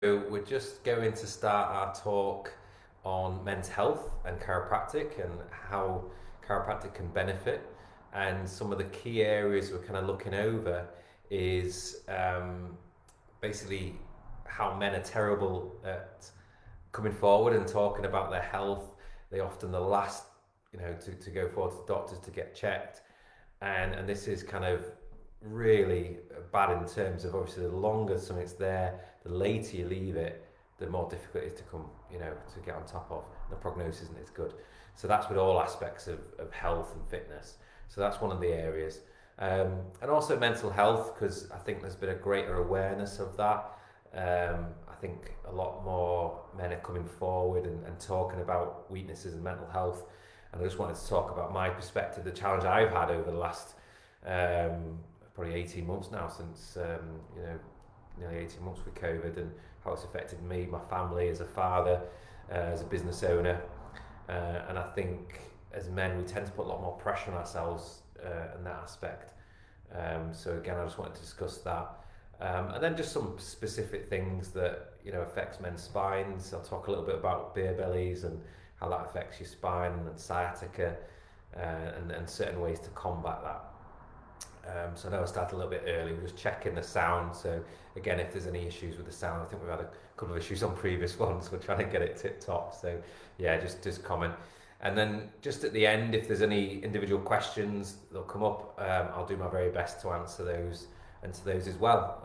So we're just going to start our talk on men's health and chiropractic and how chiropractic can benefit. And some of the key areas we're kind of looking over is basically how men are terrible at coming forward and talking about their health. They often the last, to go forward to the doctors to get checked, and this is kind of really bad in terms of obviously the longer something's there, the later you leave it, the more difficult it is to come, to get on top of. The prognosis isn't as good. So that's with all aspects of health and fitness. So that's one of the areas. And also mental health, because I think there's been a greater awareness of that. I think a lot more men are coming forward and talking about weaknesses in mental health. And I just wanted to talk about my perspective, the challenge I've had over the last probably 18 months now, since nearly 18 months with COVID, and how it's affected me, my family, as a father, as a business owner. And I think as men we tend to put a lot more pressure on ourselves in that aspect. So again, I just wanted to discuss that. And then just some specific things that affects men's spines. I'll talk a little bit about beer bellies and how that affects your spine and sciatica, and certain ways to combat that. So I know I started a little bit early. We're just checking the sound. So again, if there's any issues with the sound, I think we've had a couple of issues on previous ones. We're trying to get it tip top. So yeah, just comment. And then just at the end, if there's any individual questions, they'll come up. I'll do my very best to answer those and to those as well.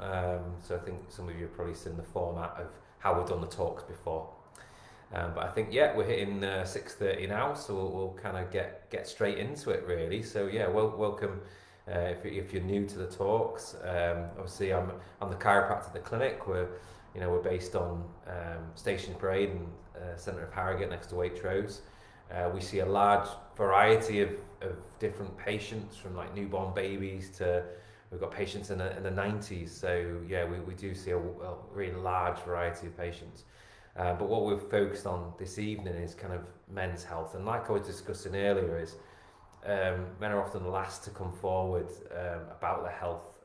So I think some of you have probably seen the format of how we've done the talks before. But I think, yeah, we're hitting 6:30 now, so we'll kind of get straight into it, really. So yeah, welcome. If you're new to the talks, obviously I'm the chiropractor at the clinic. We're based on Station Parade and centre of Harrogate next to Waitrose. We see a large variety of different patients, from like newborn babies to we've got patients in the 90s. So yeah, we do see a really large variety of patients. But what we've focused on this evening is kind of men's health, and like I was discussing earlier, is men are often the last to come forward about their health.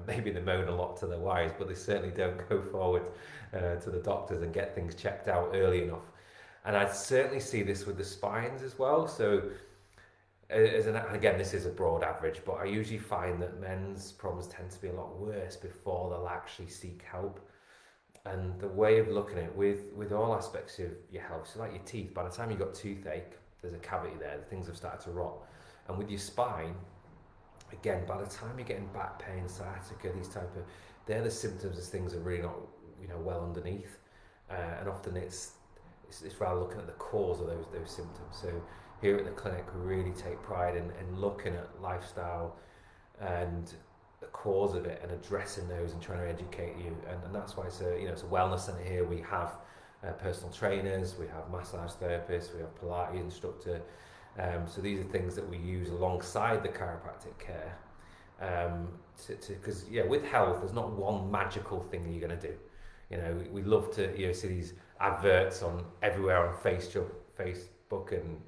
Maybe they moan a lot to their wives, but they certainly don't go forward to the doctors and get things checked out early enough. And I certainly see this with the spines as well. So, again, this is a broad average, but I usually find that men's problems tend to be a lot worse before they'll actually seek help. And the way of looking at it with all aspects of your health, so like your teeth, by the time you've got toothache, there's a cavity there, things have started to rot. And with your spine, again, by the time you're getting back pain, sciatica, they're the symptoms as things are really not, well underneath. And often it's rather looking at the cause of those symptoms. So here at the clinic, we really take pride in looking at lifestyle and the cause of it and addressing those and trying to educate you. And that's why it's a wellness centre here. We have personal trainers, we have massage therapists, we have Pilates instructor. So these are things that we use alongside the chiropractic care. Because with health, there's not one magical thing that you're going to do. We love to see these adverts on everywhere on Facebook, and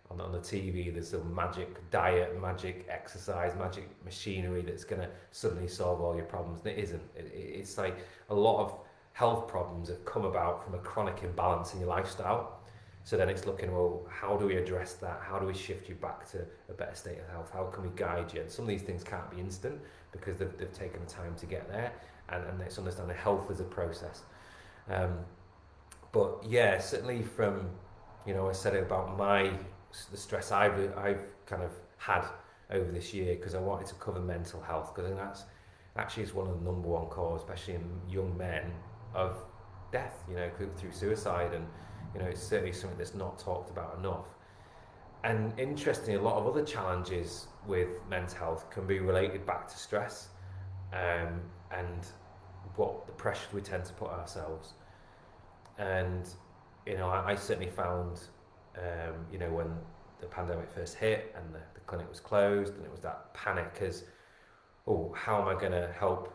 on the TV. There's some magic diet, magic exercise, magic machinery that's going to suddenly solve all your problems. And it isn't. It's like a lot of health problems have come about from a chronic imbalance in your lifestyle. So then it's looking, well, how do we address that? How do we shift you back to a better state of health? How can we guide you? And some of these things can't be instant because they've taken the time to get there. And it's understanding health as a process. But yeah, certainly from, I said about the stress I've kind of had over this year, because I wanted to cover mental health, because I think that's actually is one of the number one cause, especially in young men, of death, through suicide. And it's certainly something that's not talked about enough. And interestingly, a lot of other challenges with men's health can be related back to stress, and what the pressure we tend to put ourselves. And I certainly found, when the pandemic first hit and the clinic was closed, and it was that panic as, oh, how am I going to help,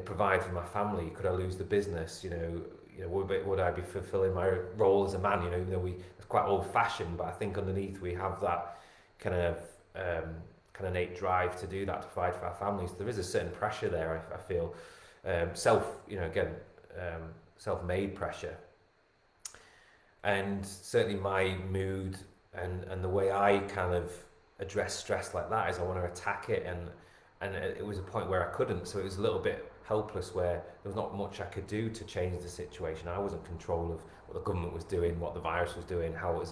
provide for my family? Could I lose the business? Would I be fulfilling my role as a man? It's quite old-fashioned, but I think underneath we have that kind of innate drive to do that, to provide for our families. There is a certain pressure there, I feel. Again, self-made pressure. And certainly my mood and the way I kind of address stress like that is I want to attack it, and it was a point where I couldn't, so it was a little bit helpless, where there was not much I could do to change the situation. I wasn't in control of what the government was doing, what the virus was doing, how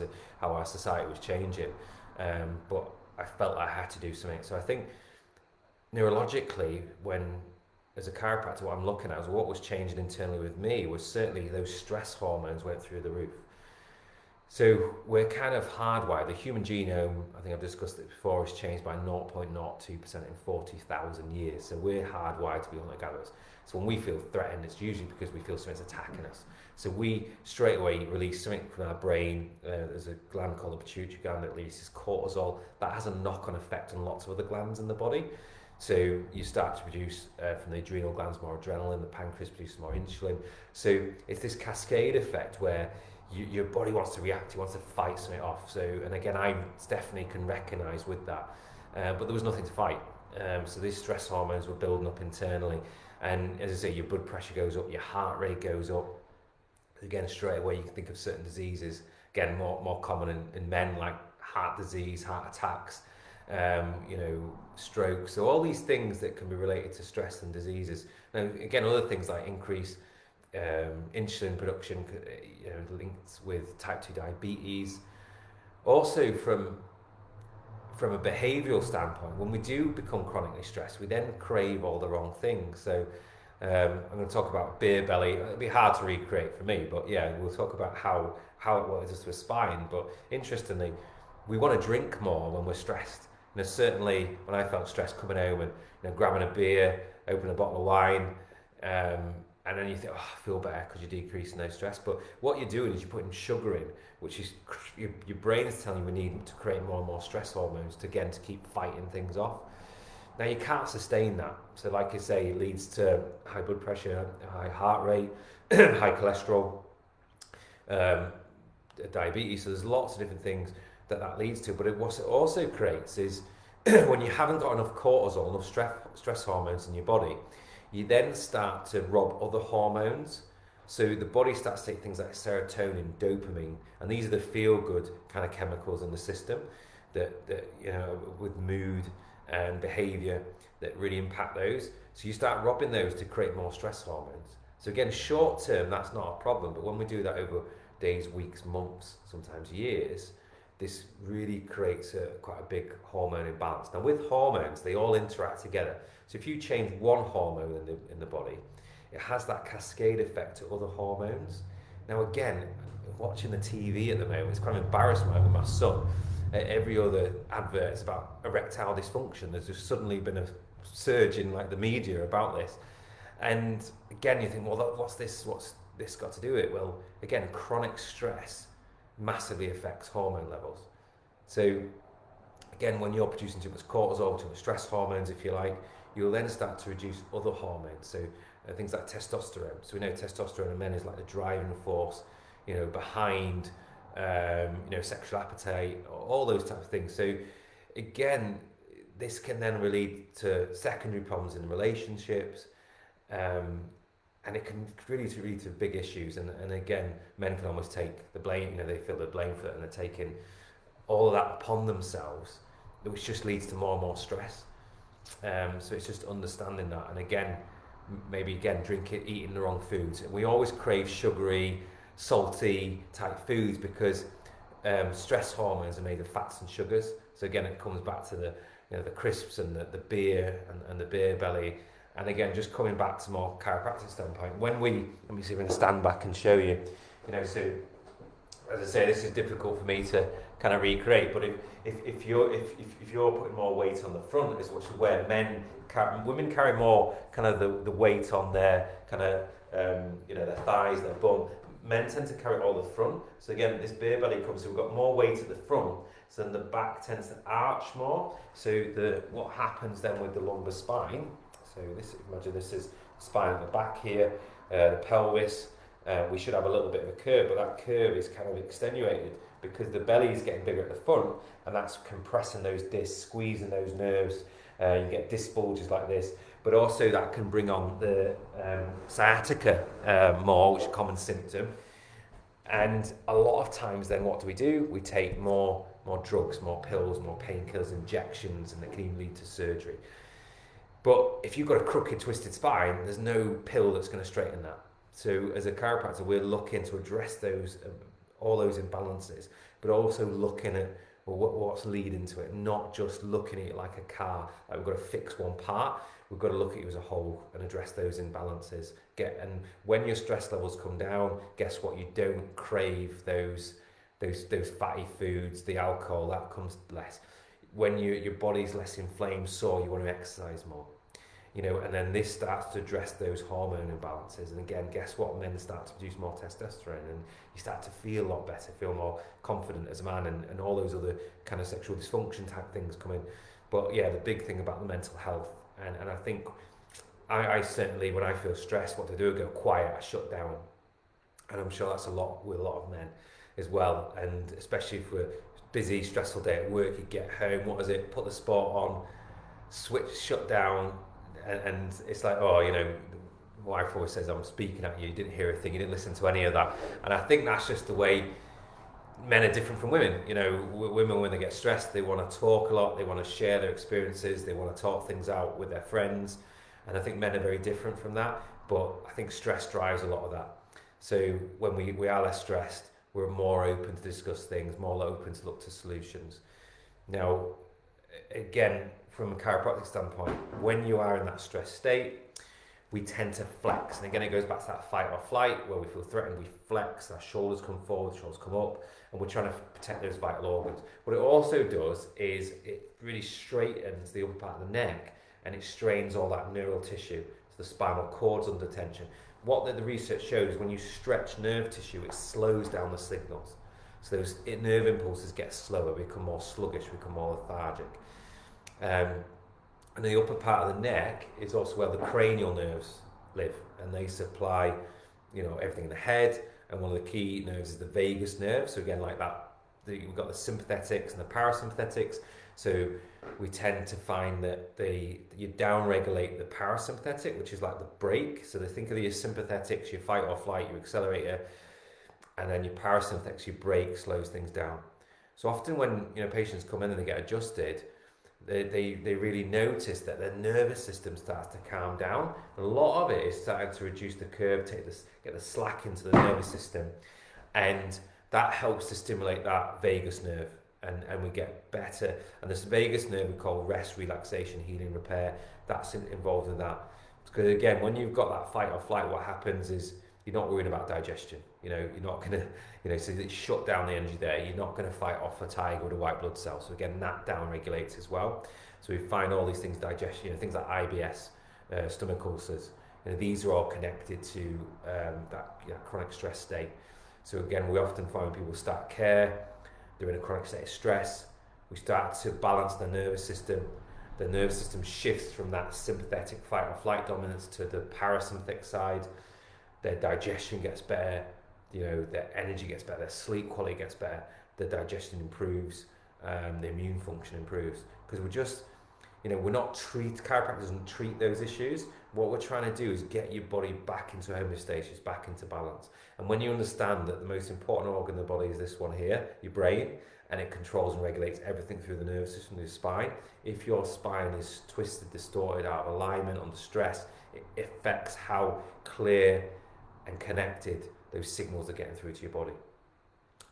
our society was changing, but I felt I had to do something. So I think neurologically, when as a chiropractor, what I'm looking at is what was changing internally with me was certainly those stress hormones went through the roof. So we're kind of hardwired. The human genome, I think I've discussed it before, is changed by 0.02% in 40,000 years. So we're hardwired to be hunter-gatherers. So when we feel threatened, it's usually because we feel something's attacking us. So we straight away release something from our brain. There's a gland called the pituitary gland that releases cortisol. That has a knock-on effect on lots of other glands in the body. So you start to produce from the adrenal glands more adrenaline, the pancreas produces more insulin. So it's this cascade effect where your body wants to react, it wants to fight something off. So, and again, I definitely can recognise with that, but there was nothing to fight. So these stress hormones were building up internally, and as I say, your blood pressure goes up, your heart rate goes up. Again, straight away you can think of certain diseases, again more common in men, like heart disease, heart attacks, stroke. So all these things that can be related to stress and diseases. Now, again, other things like increased insulin production, linked with type 2 diabetes. Also, from a behavioural standpoint, when we do become chronically stressed, we then crave all the wrong things. So I'm going to talk about beer belly. It'll be hard to recreate for me, but yeah, we'll talk about how it works to a spine. But interestingly, we want to drink more when we're stressed. Certainly when I felt stressed, coming home and grabbing a beer, opening a bottle of wine, and then you think, oh, I feel better because you're decreasing those stress. But what you're doing is you're putting sugar in, which is your brain is telling you we need to create more and more stress hormones to keep fighting things off. Now you can't sustain that. So like I say, it leads to high blood pressure, high heart rate, high cholesterol, diabetes. So there's lots of different things that leads to. But what it also creates is when you haven't got enough cortisol, enough stress hormones in your body, you then start to rob other hormones. So the body starts to take things like serotonin, dopamine, and these are the feel-good kind of chemicals in the system that with mood and behaviour that really impact those. So you start robbing those to create more stress hormones. So again, short term, that's not a problem, but when we do that over days, weeks, months, sometimes years, this really creates quite a big hormone imbalance. Now with hormones, they all interact together. So if you change one hormone in the body, it has that cascade effect to other hormones. Now again, watching the TV at the moment, it's kind of embarrassing with my son. Every other advert is about erectile dysfunction. There's just suddenly been a surge in like the media about this. And again, you think, well, what's this got to do with it? Well, again, chronic stress massively affects hormone levels. So again, when you're producing too much cortisol, too much stress hormones, if you like, you'll then start to reduce other hormones. So things like testosterone. So we know testosterone in men is like the driving force, behind, sexual appetite, all those types of things. So again, this can then lead to secondary problems in relationships, and it can really lead to big issues. And again, men can almost take the blame. They feel the blame for it, and they're taking all of that upon themselves, which just leads to more and more stress. So it's just understanding that, and again, eating the wrong foods. We always crave sugary, salty type foods because stress hormones are made of fats and sugars. So again, it comes back to the crisps and the beer and the beer belly. And again, just coming back to more chiropractic standpoint, let me see if I can stand back and show you. So as I say, this is difficult for me to kind of recreate. But if you're putting more weight on the front, is where women carry more kind of the weight on their kind of their thighs, their bum. Men tend to carry all the front. So again, this beer belly comes, so we've got more weight at the front, so then the back tends to arch more. So what happens then with the lumbar spine, so imagine this is spine at the back here, the pelvis, we should have a little bit of a curve, but that curve is kind of extenuated because the belly is getting bigger at the front, and that's compressing those discs, squeezing those nerves. You get disc bulges like this. but also that can bring on the sciatica more, which is a common symptom. And a lot of times then what do? We take more drugs, more pills, more painkillers, injections, and it can even lead to surgery. But if you've got a crooked, twisted spine, there's no pill that's going to straighten that. So as a chiropractor, we're looking to address those all those imbalances, but also looking at what's leading to it, not just looking at it like a car, like we've got to fix one part. We've got to look at you as a whole and address those imbalances. And when your stress levels come down, guess what? You don't crave those fatty foods, the alcohol, that comes less. When your body's less inflamed, sore, you want to exercise more. And then this starts to address those hormone imbalances. And again, guess what? Men start to produce more testosterone, and you start to feel a lot better, feel more confident as a man, and all those other kind of sexual dysfunction type things come in. But yeah, the big thing about the mental health, and I think I certainly, when I feel stressed, what do? I go quiet, I shut down. And I'm sure that's a lot with a lot of men as well. And especially if we're busy, stressful day at work, you get home, what is it? Put the sport on, switch, shut down, and it's like, my wife always says, I'm speaking at you didn't hear a thing, you didn't listen to any of that. And I think that's just the way men are different from women. Women, when they get stressed, they want to talk a lot, they want to share their experiences, they want to talk things out with their friends. And I think men are very different from that, but I think stress drives a lot of that. So when we are less stressed, we're more open to discuss things, more open to look to solutions. Now, again, from a chiropractic standpoint, when you are in that stress state, we tend to flex. And again, it goes back to that fight or flight, where we feel threatened, we flex, our shoulders come forward, shoulders come up, and we're trying to protect those vital organs. What it also does is it really straightens the upper part of the neck, and it strains all that neural tissue, so the spinal cord's under tension. What the research shows is when you stretch nerve tissue, it slows down the signals. So those nerve impulses get slower, become more sluggish, become more lethargic. And the upper part of the neck is also where the cranial nerves live, and they supply, everything in the head. And one of the key nerves is the vagus nerve. So again, like that, we've got the sympathetics and the parasympathetics. So we tend to find that you down-regulate the parasympathetic, which is like the brake. So think of your sympathetics, your fight or flight, your accelerator, and then your parasympathetics, your brake, slows things down. So often when patients come in and they get adjusted, they really notice that their nervous system starts to calm down. A lot of it is starting to reduce the curve, get the slack into the nervous system, and that helps to stimulate that vagus nerve, and we get better. And this vagus nerve we call rest, relaxation, healing, repair. That's involved in that. Because again, when you've got that fight or flight, what happens is you're not worrying about digestion. You're not going to, so you shut down the energy there. You're not going to fight off a tiger with a white blood cell. So again, that down regulates as well. So we find all these things, digestion, things like IBS, stomach ulcers. These are all connected to that chronic stress state. So again, we often find when people start care, they're in a chronic state of stress. We start to balance the nervous system. The nervous system shifts from that sympathetic fight or flight dominance to the parasympathetic side. Their digestion gets better, their energy gets better, their sleep quality gets better, the digestion improves, the immune function improves. Because we're just, we're not chiropractic doesn't treat those issues. What we're trying to do is get your body back into homeostasis, back into balance. And when you understand that the most important organ in the body is this one here, your brain, and it controls and regulates everything through the nervous system, the spine. If your spine is twisted, distorted, out of alignment, under stress, it affects how clear and connected those signals are getting through to your body.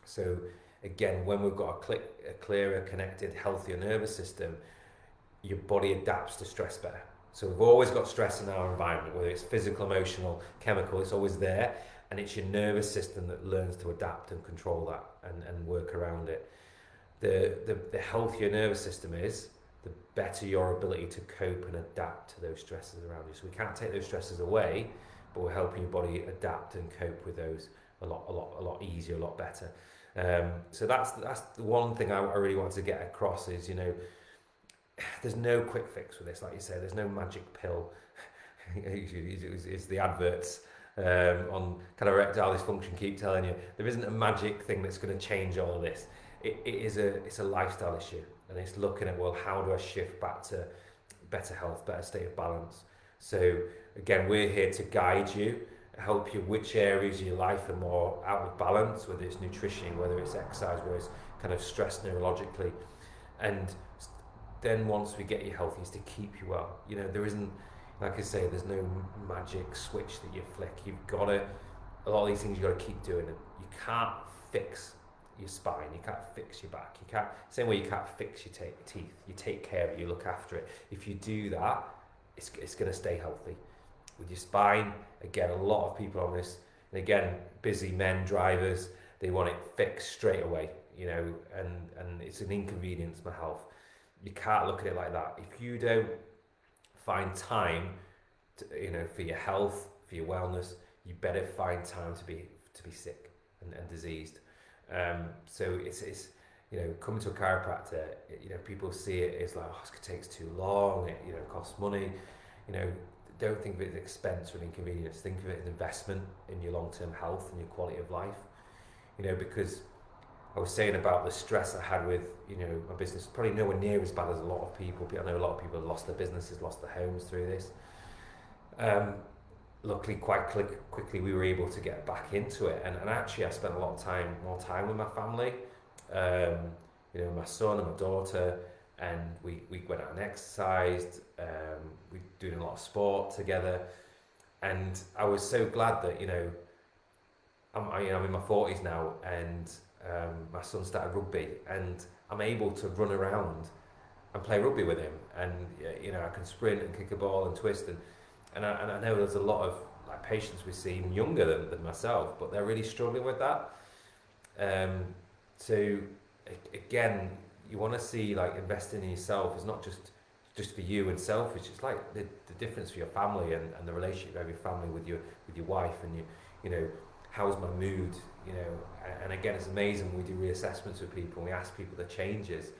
So again, when we've got a clearer, connected, healthier nervous system, your body adapts to stress better. So we've always got stress in our environment, whether it's physical, emotional, chemical, it's always there, and it's your nervous system that learns to adapt and control that and work around it. The healthier nervous system is, the better your ability to cope and adapt to those stresses around you. So we can't take those stresses away, but we're helping your body adapt and cope with those a lot easier, a lot better. So that's the one thing I really want to get across is, there's no quick fix with this, like you say. There's no magic pill. It's the adverts on kind of erectile dysfunction keep telling you there isn't a magic thing that's going to change all of this. It's a lifestyle issue, and it's looking at, well, how do I shift back to better health, better state of balance? So again, we're here to guide you, help you which areas of your life are more out of balance, whether it's nutrition, whether it's exercise, whether it's kind of stress neurologically. And then once we get you healthy, is to keep you well. You know, there isn't, like I say, there's no magic switch that you flick. You've got to, a lot of these things you've got to keep doing. You can't fix your spine, you can't fix your back, you can't, same way you can't fix your teeth, you take care of it, you look after it. If you do that, it's going to stay healthy. With your spine, again, a lot of people on this, and again, busy men, drivers, they want it fixed straight away, you know, and it's an inconvenience for health. You can't look at it like that. If you don't find time, to, you know, for your health, for your wellness, you better find time to be sick and diseased. So it's you know, coming to a chiropractor, you know, people see it as like, oh, it takes too long, it, you know, costs money. You know, don't think of it as expense or an inconvenience. Think of it as an investment in your long-term health and your quality of life. You know, because I was saying about the stress I had with, you know, my business, probably nowhere near as bad as a lot of people. I know a lot of people have lost their businesses, lost their homes through this. Luckily, quite quickly, we were able to get back into it. And actually, I spent a lot of more time with my family. You know, my son and my daughter, and we went out and exercised. We doing a lot of sport together. And I was so glad that, you know, I'm in my 40s now, and my son started rugby, and I'm able to run around and play rugby with him, and you know, I can sprint and kick a ball and twist, and I know there's a lot of like patients we see even younger than myself, but they're really struggling with that. So again, you want to see like investing in yourself is not just for you and selfish. It's like the difference for your family and the relationship of your family with your wife, and you know, how's my mood, you know, and again, it's amazing when we do reassessments with people and we ask people the changes,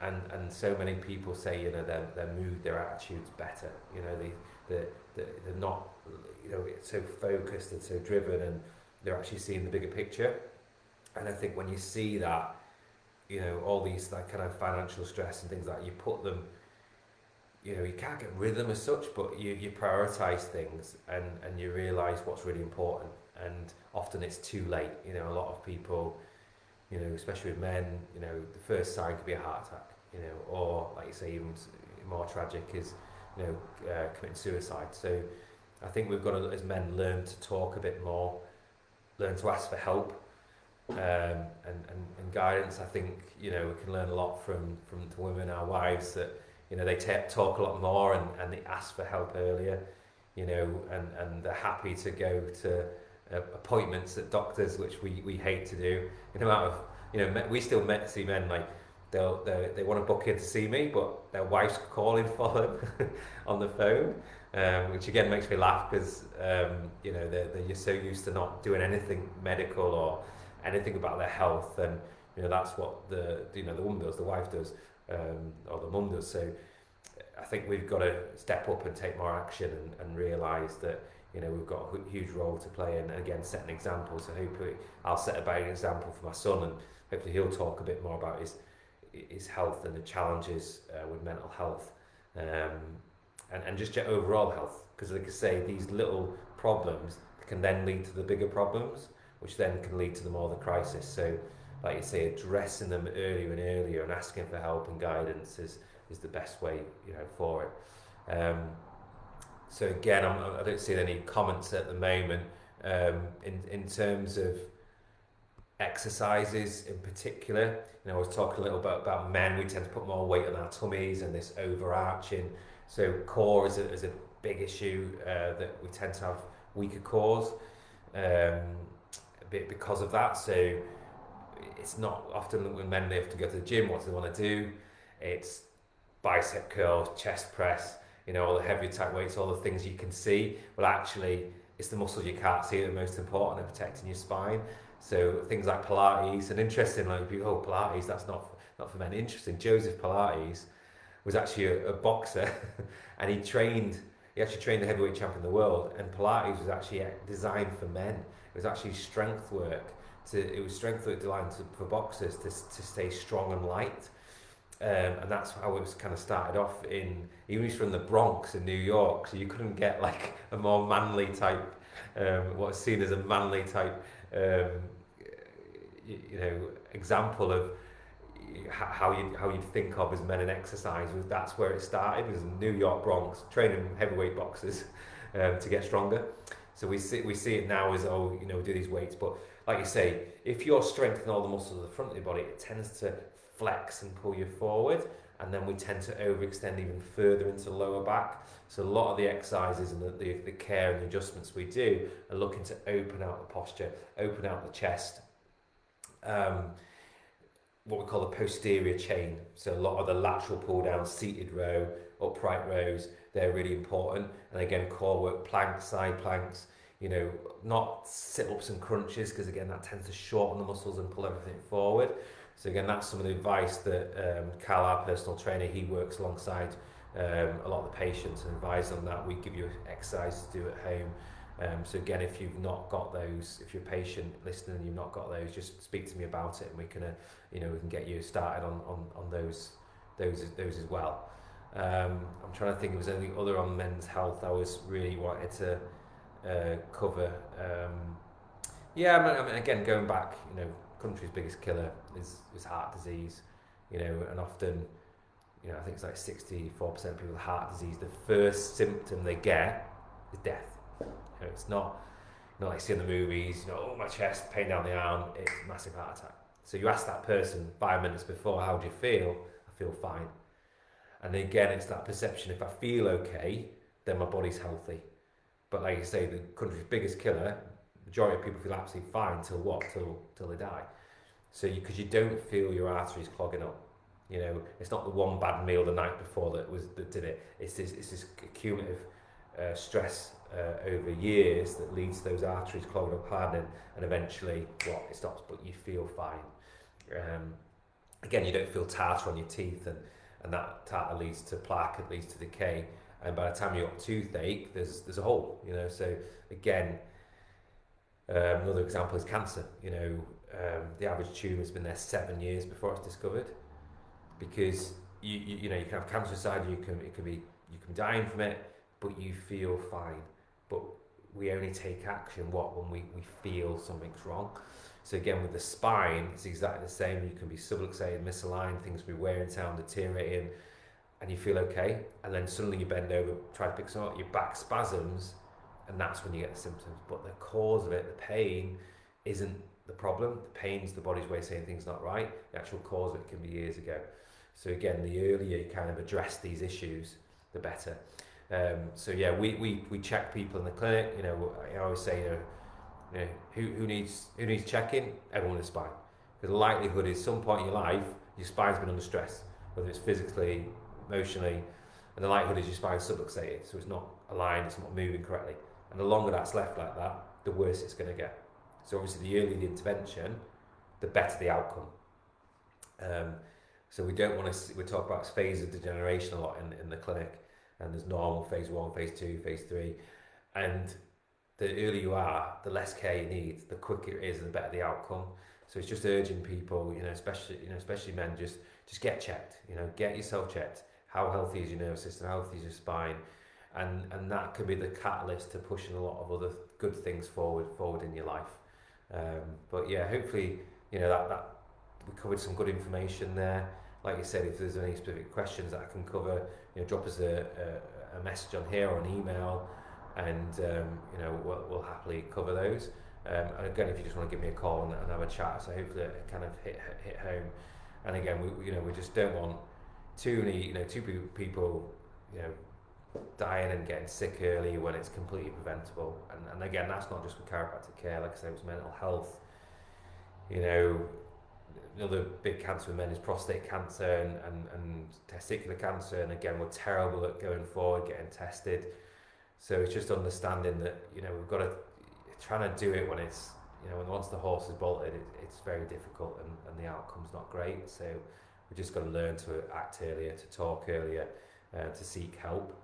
and so many people say, you know, their mood, their attitude's better, you know, they're not, you know, so focused and so driven, and they're actually seeing the bigger picture. And I think when you see that, you know, all these like kind of financial stress and things like that, you put them, you know, you can't get rid of them as such, but you prioritize things, and you realize what's really important. And often it's too late. You know, a lot of people, you know, especially with men, you know, the first sign could be a heart attack, you know, or like you say, even more tragic is, you know, committing suicide. So I think we've got to, as men, learn to talk a bit more, learn to ask for help, and guidance. I think, you know, we can learn a lot from the women, our wives, that, you know, they talk a lot more, and they ask for help earlier, you know, and they're happy to go to appointments at doctors, which we hate to do. You know, you know, we still see men like they want to book in to see me, but their wife's calling for them on the phone, which again makes me laugh, because you know, they're so used to not doing anything medical or anything about their health, and you know, that's what the woman does, the wife does, or the mum does. So I think we've got to step up and take more action, and realise that, you know, we've got a huge role to play, and again, set an example. So hopefully I'll set a better example for my son, and hopefully he'll talk a bit more about his health and the challenges with mental health, and just overall health, because like I say, these little problems can then lead to the bigger problems, which then can lead to the crisis. So like you say, addressing them earlier and earlier, and asking for help and guidance is the best way, you know, for it. So again, I don't see any comments at the moment in terms of exercises in particular. You know, I was talking a little bit about men. We tend to put more weight on our tummies, and this overarching. So core is a big issue, that we tend to have weaker cores, a bit because of that. So it's not often when men, they have to go to the gym, what do they want to do? It's bicep curls, chest press, you know, all the heavy attack weights, all the things you can see. Well, actually, it's the muscles you can't see that are most important in protecting your spine. So things like Pilates, and interesting, like people, oh, Pilates, that's not for men. Interesting, Joseph Pilates was actually a boxer, and he actually trained the heavyweight champion of the world, and Pilates was actually designed for men. It was actually strength work. It was strength work designed for boxers to stay strong and light. And that's how it was kind of started off in, even he's from the Bronx in New York, so you couldn't get like a more manly type, what's seen as a manly type, um, example of how you'd think of as men in exercise. That's where it started, was in New York Bronx, training heavyweight boxers to get stronger. So we see it now as, oh, we do these weights, but like you say, if you're strengthening all the muscles of the front of your body, it tends to flex and pull you forward, and then we tend to overextend even further into the lower back. So a lot of the exercises and the care and the adjustments we do are looking to open out the posture, open out the chest. What we call the posterior chain. So a lot of the lateral pull down, seated row, upright rows, they're really important. And again, core work, planks, side planks, not sit-ups and crunches, because again, that tends to shorten the muscles and pull everything forward. So again, that's some of the advice that Cal, our personal trainer, he works alongside a lot of the patients and advises on that. We give you exercises to do at home. So again, if you've not got those, if you're a patient listening and you've not got those, just speak to me about it, and we can, we can get you started on those as well. I'm trying to think if there's anything other on men's health I was really wanted to cover. I mean, again, going back, country's biggest killer is heart disease, and often, I think it's like 64% of people with heart disease, the first symptom they get is death. It's not like you see in the movies, oh, my chest, pain down the arm, it's a massive heart attack. So you ask that person 5 minutes before, how do you feel? I feel fine. And again, it's that perception, if I feel okay, then my body's healthy. But like you say, the country's biggest killer, majority of people feel absolutely fine till what? Till they die. So because you don't feel your arteries clogging up. It's not the one bad meal the night before that did it. It's this cumulative stress over years that leads to those arteries clogging up, hardening, and eventually it stops, but you feel fine. Again, you don't feel tartar on your teeth, and that tartar leads to plaque, it leads to decay, and by the time you've got toothache, there's a hole. So again, another example is cancer. The average tumour has been there 7 years before it's discovered, because you can have cancer inside you, you can be dying from it, but you feel fine. But we only take action when we feel something's wrong. So again, with the spine, it's exactly the same. You can be subluxated, misaligned, things be wearing down, deteriorating, and you feel okay, and then suddenly you bend over, try to pick something up, your back spasms, and that's when you get the symptoms. But the cause of it, the pain, isn't the problem. The pain's the body's way of saying things not right. The actual cause of it can be years ago. So again, the earlier you kind of address these issues, the better. We check people in the clinic. I always say, who needs checking? Everyone with a spine, because the likelihood is some point in your life your spine's been under stress, whether it's physically, emotionally, and the likelihood is your spine's subluxated, so it's not aligned, it's not moving correctly, and the longer that's left like that, the worse it's going to get. So obviously, the earlier the intervention, the better the outcome. So we don't want to. We talk about phases of degeneration a lot in the clinic. And there's normal, phase 1, phase 2, phase 3. And the earlier you are, the less care you need, the quicker it is, and the better the outcome. So it's just urging people, especially men, just get checked. Get yourself checked. How healthy is your nervous system? How healthy is your spine? And that could be the catalyst to pushing a lot of other good things forward in your life. But yeah, hopefully, that we covered some good information there. Like you said, if there's any specific questions that I can cover, drop us a message on here or an email, and we'll happily cover those. And again, if you just want to give me a call and have a chat, so hopefully it kind of hit home. And again, we just don't want too many, people, dying and getting sick early when it's completely preventable. And again, that's not just with chiropractic care. Like I said, it's mental health. Another big cancer in men is prostate cancer and testicular cancer, and again, we're terrible at going forward, getting tested. So it's just understanding that, we've got to, trying to do it when it's, once the horse is bolted, it's very difficult, and the outcome's not great. So we've just got to learn to act earlier, to talk earlier, to seek help.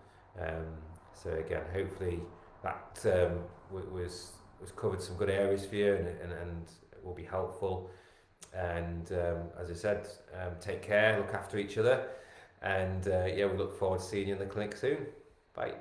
So again, hopefully that was covered some good areas for you, and will be helpful. And as I said, take care, look after each other, and yeah, we look forward to seeing you in the clinic soon. Bye.